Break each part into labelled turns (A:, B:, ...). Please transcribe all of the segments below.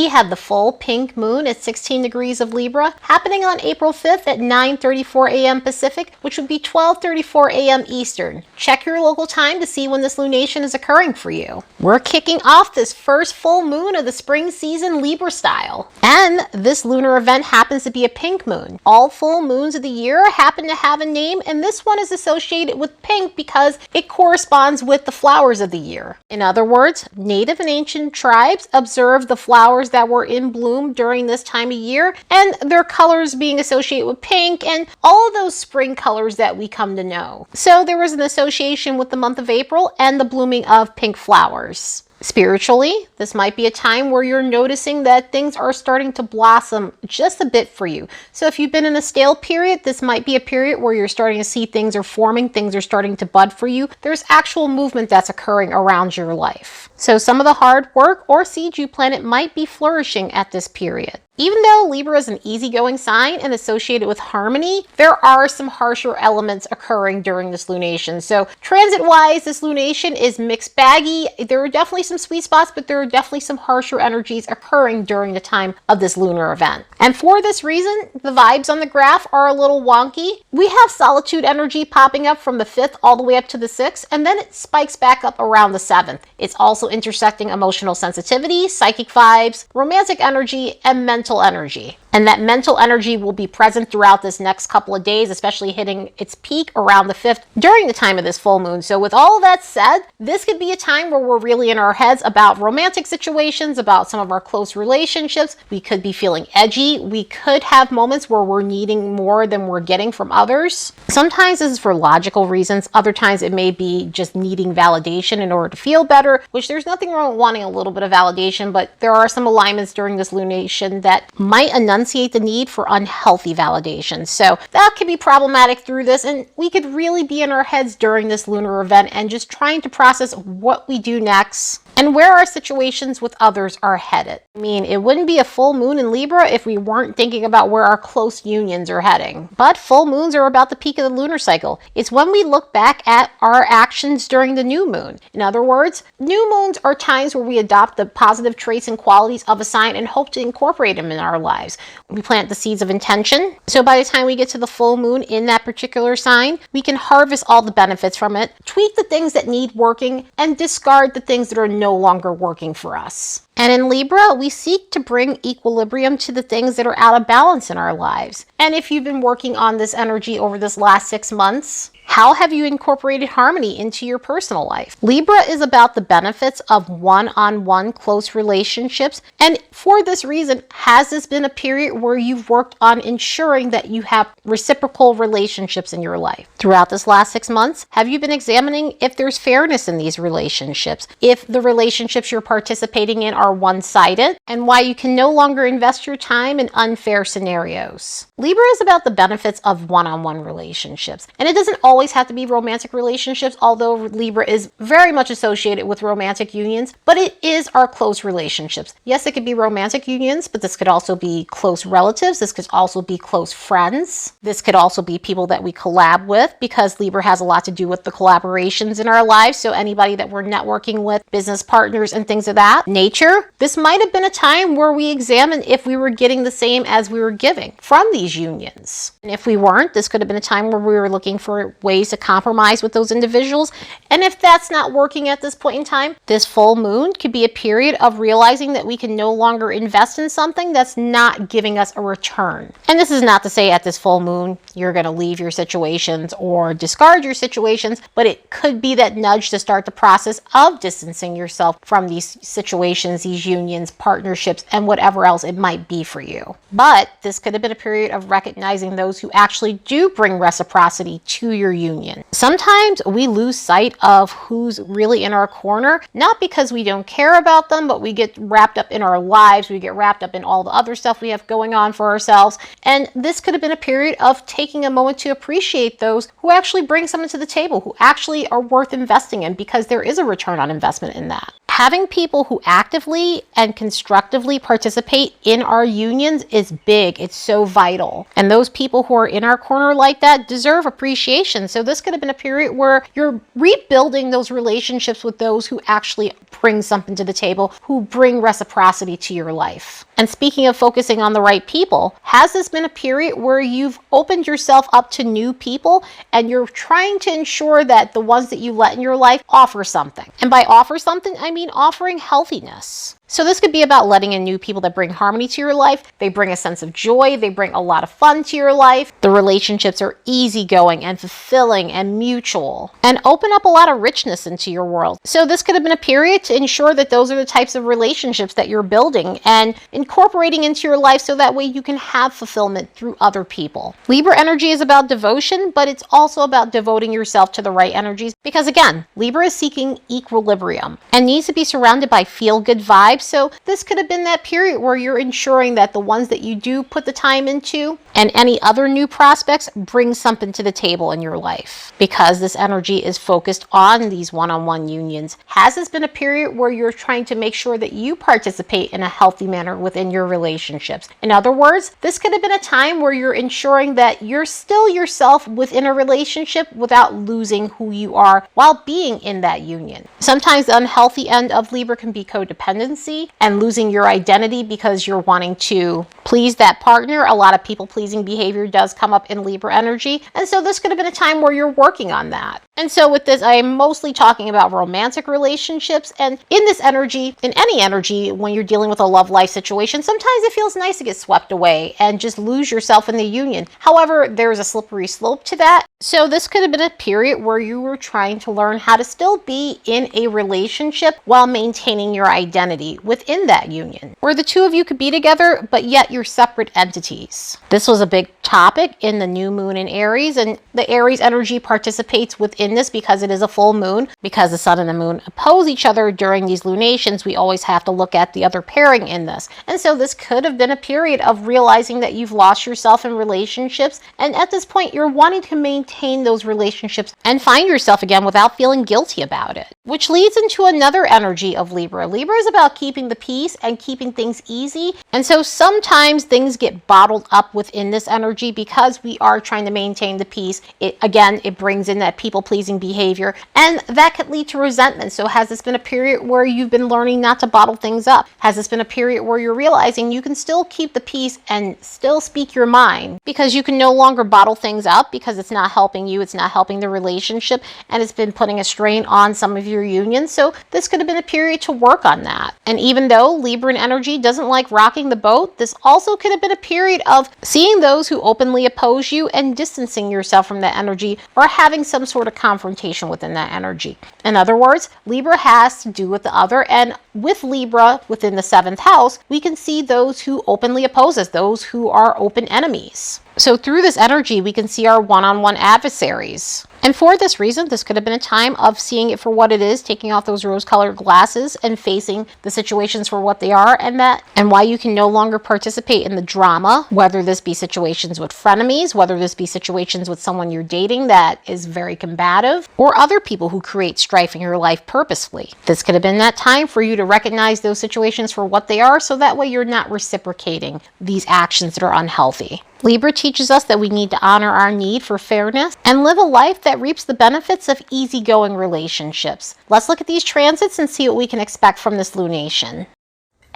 A: we have the full pink moon at 16 degrees of Libra happening on April 5th at 9:34 a.m. Pacific, which would be 12:34 a.m. Eastern. Check your local time to see when this lunation is occurring for you. We're kicking off this first full moon of the spring season Libra style. And this lunar event happens to be a pink moon. All full moons of the year happen to have a name, and this one is associated with pink because it corresponds with the flowers of the year. In other words, native and ancient tribes observed the flowers that were in bloom during this time of year, and their colors being associated with pink and all of those spring colors that we come to know. So there was an association with the month of April and the blooming of pink flowers. Spiritually, this might be a time where you're noticing that things are starting to blossom just a bit for you. So if you've been in a stale period, this might be a period where you're starting to see things are forming, things are starting to bud for you. There's actual movement that's occurring around your life. So some of the hard work or seeds you planted might be flourishing at this period. Even though Libra is an easygoing sign and associated with harmony, there are some harsher elements occurring during this lunation. So transit-wise, this lunation is mixed baggy. There are definitely some sweet spots, but there are definitely some harsher energies occurring during the time of this lunar event. And for this reason, the vibes on the graph are a little wonky. We have solitude energy popping up from the 5th all the way up to the 6th, and then it spikes back up around the 7th. It's also intersecting emotional sensitivity, psychic vibes, romantic energy, and mental energy. And that mental energy will be present throughout this next couple of days, especially hitting its peak around the 5th during the time of this full moon. So with all of that said, this could be a time where we're really in our heads about romantic situations, about some of our close relationships. We could be feeling edgy. We could have moments where we're needing more than we're getting from others. Sometimes this is for logical reasons. Other times it may be just needing validation in order to feel better, which there's nothing wrong with wanting a little bit of validation, but there are some alignments during this lunation that might enunciate the need for unhealthy validation. So that could be problematic through this, and we could really be in our heads during this lunar event and just trying to process what we do next and where our situations with others are headed. I mean, it wouldn't be a full moon in Libra if we weren't thinking about where our close unions are heading. But full moons are about the peak of the lunar cycle. It's when we look back at our actions during the new moon. In other words, new moons are times where we adopt the positive traits and qualities of a sign and hope to incorporate them in our lives. We plant the seeds of intention. So by the time we get to the full moon in that particular sign, we can harvest all the benefits from it, tweak the things that need working, and discard the things that are no longer working for us. And in Libra, we seek to bring equilibrium to the things that are out of balance in our lives. And if you've been working on this energy over this last 6 months, how have you incorporated harmony into your personal life? Libra is about the benefits of one-on-one close relationships. And for this reason, has this been a period where you've worked on ensuring that you have reciprocal relationships in your life? Throughout this last 6 months, have you been examining if there's fairness in these relationships? If the relationships you're participating in are one-sided, and why you can no longer invest your time in unfair scenarios? Libra is about the benefits of one-on-one relationships. And it doesn't always have to be romantic relationships, although Libra is very much associated with romantic unions, but it is our close relationships. Yes, it could be romantic unions, but this could also be close relatives. This could also be close friends. This could also be people that we collab with, because Libra has a lot to do with the collaborations in our lives. So anybody that we're networking with, business partners and things of that nature. This might have been a time where we examined if we were getting the same as we were giving from these unions. And if we weren't, this could have been a time where we were looking for ways to compromise with those individuals. And if that's not working at this point in time, this full moon could be a period of realizing that we can no longer invest in something that's not giving us a return. And this is not to say at this full moon you're going to leave your situations or discard your situations, but it could be that nudge to start the process of distancing yourself from these situations, these unions, partnerships, and whatever else it might be for you. But this could have been a period of recognizing those who actually do bring reciprocity to your union. Sometimes we lose sight of who's really in our corner, not because we don't care about them, but we get wrapped up in our lives, we get wrapped up in all the other stuff we have going on for ourselves. And this could have been a period of taking a moment to appreciate those who actually bring something to the table, who actually are worth investing in, because there is a return on investment in that. Having people who actively and constructively participate in our unions is big. It's so vital. And those people who are in our corner like that deserve appreciation. So this could have been a period where you're rebuilding those relationships with those who actually bring something to the table, who bring reciprocity to your life. And speaking of focusing on the right people, has this been a period where you've opened yourself up to new people and you're trying to ensure that the ones that you let in your life offer something? And by offer something, I mean offering healthiness. So this could be about letting in new people that bring harmony to your life. They bring a sense of joy. They bring a lot of fun to your life. The relationships are easygoing and fulfilling and mutual and open up a lot of richness into your world. So this could have been a period to ensure that those are the types of relationships that you're building and incorporating into your life so that way you can have fulfillment through other people. Libra energy is about devotion, but it's also about devoting yourself to the right energies because again, Libra is seeking equilibrium and needs to be surrounded by feel-good vibes. So this could have been that period where you're ensuring that the ones that you do put the time into and any other new prospects bring something to the table in your life because this energy is focused on these one-on-one unions. Has this been a period where you're trying to make sure that you participate in a healthy manner within your relationships? In other words, this could have been a time where you're ensuring that you're still yourself within a relationship without losing who you are while being in that union. Sometimes the unhealthy end of Libra can be codependency and losing your identity because you're wanting to please that partner. A lot of people-pleasing behavior does come up in Libra energy. And so this could have been a time where you're working on that. And so with this, I am mostly talking about romantic relationships. And in this energy, in any energy, when you're dealing with a love life situation, sometimes it feels nice to get swept away and just lose yourself in the union. However, there's a slippery slope to that. So this could have been a period where you were trying to learn how to still be in a relationship while maintaining your identity within that union, where the two of you could be together, but yet you're separate entities. This was a big topic in the new moon in Aries, and the Aries energy participates within this because it is a full moon. Because the sun and the moon oppose each other during these lunations, we always have to look at the other pairing in this. And so this could have been a period of realizing that you've lost yourself in relationships, and at this point you're wanting to maintain those relationships and find yourself again without feeling guilty about it. Which leads into another energy of Libra. Libra is about keeping the peace and keeping things easy. And so sometimes things get bottled up within this energy because we are trying to maintain the peace. It brings in that people-pleasing behavior, and that could lead to resentment. So has this been a period where you've been learning not to bottle things up? Has this been a period where you're realizing you can still keep the peace and still speak your mind because you can no longer bottle things up because it's not helping you, it's not helping the relationship, and it's been putting a strain on some of your unions? So this could have been a period to work on that. And even though Libran energy doesn't like rocking the boat, this also could have been a period of seeing those who openly oppose you and distancing yourself from that energy or having some sort of confrontation within that energy. In other words, Libra has to do with the other, and with Libra within the 7th house, we can see those who openly oppose us, those who are open enemies. So through this energy, we can see our one-on-one adversaries. And for this reason, this could have been a time of seeing it for what it is, taking off those rose-colored glasses and facing the situations for what they are, and why you can no longer participate in the drama, whether this be situations with frenemies, whether this be situations with someone you're dating that is very combative, or other people who create strife in your life purposefully. This could have been that time for you to recognize those situations for what they are, so that way you're not reciprocating these actions that are unhealthy. Libra teaches us that we need to honor our need for fairness and live a life that reaps the benefits of easygoing relationships. Let's look at these transits and see what we can expect from this lunation.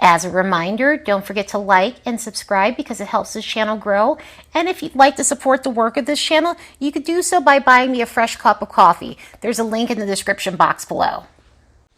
A: As a reminder, don't forget to like and subscribe because it helps this channel grow. And if you'd like to support the work of this channel, you could do so by buying me a fresh cup of coffee. There's a link in the description box below.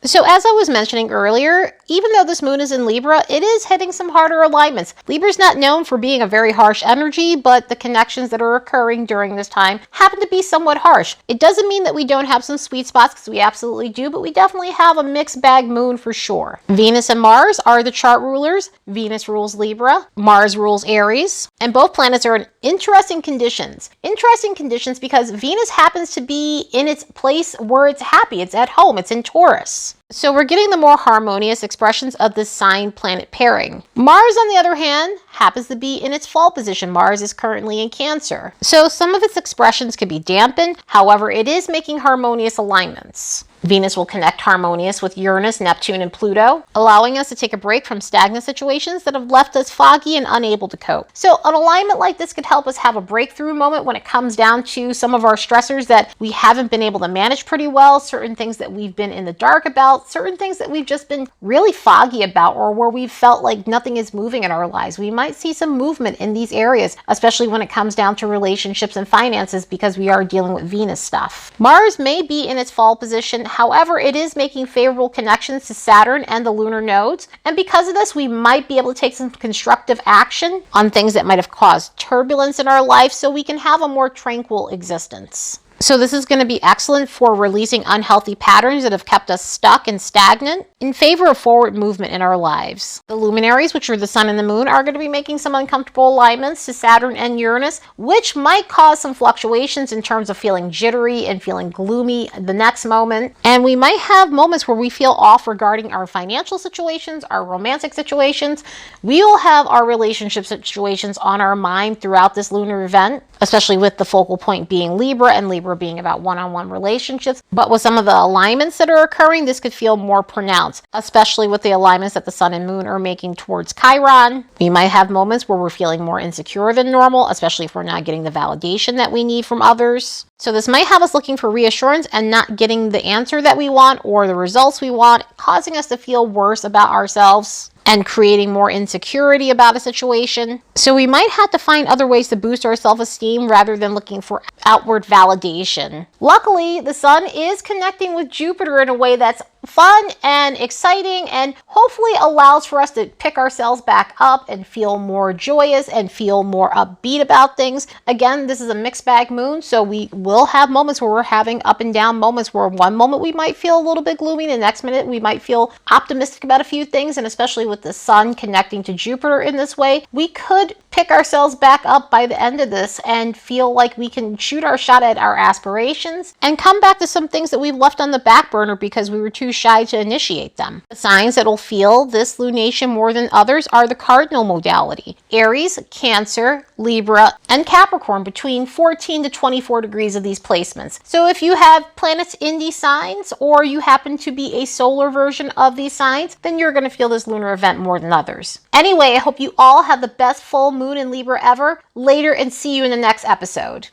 A: So as I was mentioning earlier, even though this moon is in Libra, it is hitting some harder alignments. Libra's not known for being a very harsh energy, but the connections that are occurring during this time happen to be somewhat harsh. It doesn't mean that we don't have some sweet spots, because we absolutely do, but we definitely have a mixed bag moon for sure. Venus and Mars are the chart rulers. Venus rules Libra, Mars rules Aries, and both planets are in interesting conditions. Interesting conditions because Venus happens to be in its place where it's happy, it's at home, it's in Taurus. So we're getting the more harmonious expressions of this sign-planet pairing. Mars, on the other hand, happens to be in its fall position. Mars is currently in Cancer. So some of its expressions could be dampened. However, it is making harmonious alignments. Venus will connect harmonious with Uranus, Neptune, and Pluto, allowing us to take a break from stagnant situations that have left us foggy and unable to cope. So an alignment like this could help us have a breakthrough moment when it comes down to some of our stressors that we haven't been able to manage pretty well, certain things that we've been in the dark about, certain things that we've just been really foggy about, or where we've felt like nothing is moving in our lives. We might see some movement in these areas, especially when it comes down to relationships and finances, because we are dealing with Venus stuff. Mars may be in its fall position. However, it is making favorable connections to Saturn and the lunar nodes. And because of this, we might be able to take some constructive action on things that might have caused turbulence in our life so we can have a more tranquil existence. So this is going to be excellent for releasing unhealthy patterns that have kept us stuck and stagnant in favor of forward movement in our lives. The luminaries, which are the sun and the moon, are going to be making some uncomfortable alignments to Saturn and Uranus, which might cause some fluctuations in terms of feeling jittery and feeling gloomy the next moment. And we might have moments where we feel off regarding our financial situations, our romantic situations. We will have our relationship situations on our mind throughout this lunar event, especially with the focal point being Libra, and Libra being about one-on-one relationships. But with some of the alignments that are occurring, this could feel more pronounced, especially with the alignments that the sun and moon are making towards Chiron. We might have moments where we're feeling more insecure than normal, especially if we're not getting the validation that we need from others. So this might have us looking for reassurance and not getting the answer that we want or the results we want, causing us to feel worse about ourselves and creating more insecurity about a situation. So we might have to find other ways to boost our self-esteem rather than looking for outward validation. Luckily, the sun is connecting with Jupiter in a way that's fun and exciting and hopefully allows for us to pick ourselves back up and feel more joyous and feel more upbeat about things. Again, this is a mixed bag moon, so we will have moments where we're having up and down moments where one moment we might feel a little bit gloomy, the next minute we might feel optimistic about a few things, and especially with the sun connecting to Jupiter in this way, we could pick ourselves back up by the end of this and feel like we can shoot our shot at our aspirations and come back to some things that we've left on the back burner because we were too shy to initiate them. The signs that will feel this lunation more than others are the cardinal modality: Aries, Cancer, Libra, and Capricorn, between 14 to 24 degrees of these placements. So if you have planets in these signs, or you happen to be a solar version of these signs, then you're going to feel this lunar event more than others. Anyway, I hope you all have the best full moon in Libra ever. Later, and see you in the next episode.